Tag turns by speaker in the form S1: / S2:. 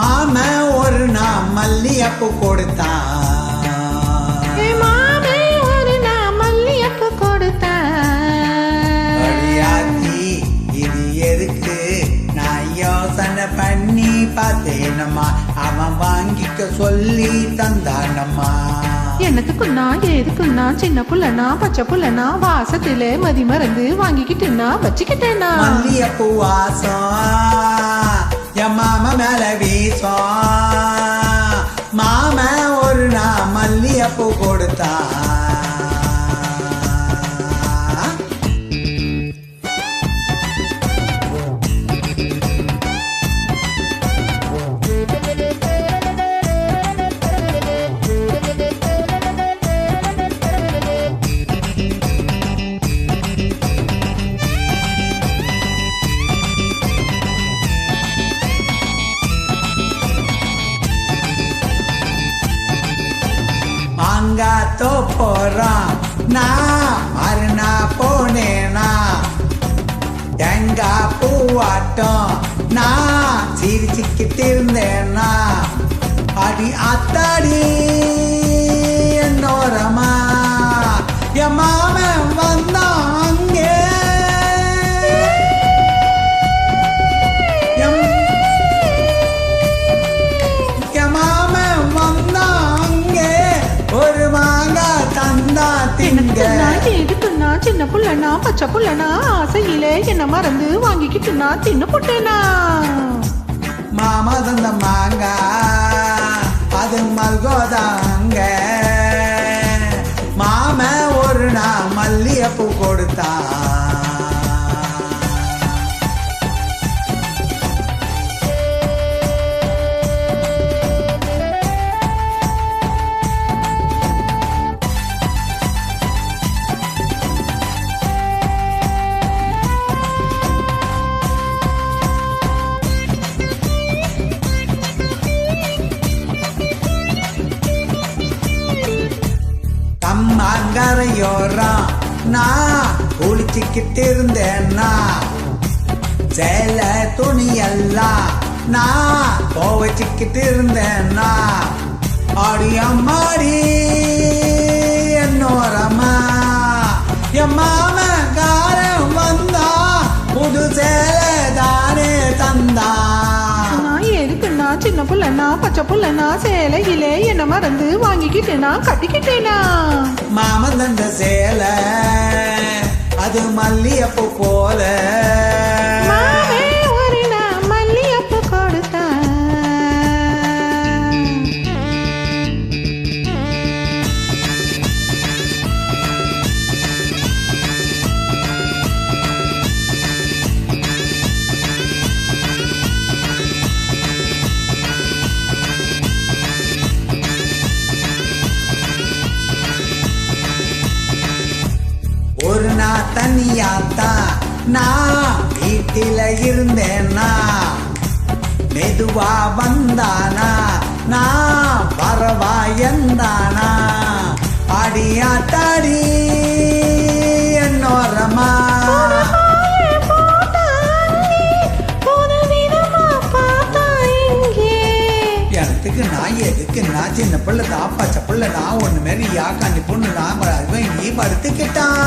S1: மாம ஒரு நாள் மல்லியப்பு கொடுத்தான்.
S2: மாமே ஒரு நாள் மல்லியப்பு கொடுத்தான்.
S1: அடியாத்தி இது எதுக்கு நான் யோசனை பண்ணி பார்த்தேனம்மா. அவன் வாங்கிக்க சொல்லி தந்தானம்மா.
S2: என்னத்துக்குன்னா எதுக்குன்னா சின்ன புள்ளனா பச்சை புள்ளனா வாசத்திலே மதி மறந்து வாங்கிக்கிட்டுனா வச்சுக்கிட்டேனா.
S1: மல்லியப்பூ வாசம் என் மாம மேல வீசம். மாம ஒரு நாள் மல்லியப்பூ கொடுத்தா. மாங்காத்தோ போறான் நான் மறுநா போனேனா. தேங்காய் பூவாட்டம் நான் சிரிச்சுக்கிட்டு இருந்தேனா. அடி அத்தாடி என்னோரமா என் மாமன் வந்தான் அங்கே. என் மாமன் வந்தான் அங்கே ஒரு மாங்கா தந்தா திங்க.
S2: எதுக்குன்னா சின்ன புள்ளனா பச்சை புள்ளனா ஆசையிலே என்ன மறந்து வாங்கிக்கிட்டுனா தின்னு போட்டேனா.
S1: மாமா தந்த மாங்கா அது மல்கோதாங்க. மாம ஒரு நாள் மல்லியப்பூ கொடுத்தா. கரையோரம் நான் குளிச்சுக்கிட்டு இருந்தேன்னா. சேல துணியெல்லாம் நான் துவைச்சுக்கிட்டு இருந்தேன்னா. ஆடி அம்மாடி என்னோரமா என் மாமக்காரன் வந்தா புது சேல தானே தந்தா.
S2: எதுக்குன்னா சின்ன புள்ளனா பச்சை புள்ளனா சேலையிலே என்ன மறந்து வாங்கிக்கிட்டேனா கட்டிக்கிட்டேனா.
S1: மாமன் தந்த சேலை அது மல்லியப்பூ போல.
S2: மாமே ஒரு நாள் மல்லியப்பூ கொடுத்தான்.
S1: ஒரு நாள் தனியாத்தான் நான் வீட்டில இருந்தேன்னா. மெதுவா வந்தானா நான் வரவா எந்தானா. அடியாத்தாடி என்னோரமா எனக்கு நான் எதுக்கு நான் சின்ன பிள்ளை தான் பச்சை பிள்ளை நான் ஒண்ணு மாரி யாக்காண்டி பொண்ணு நான் நீ படுத்துக்கிட்டான்.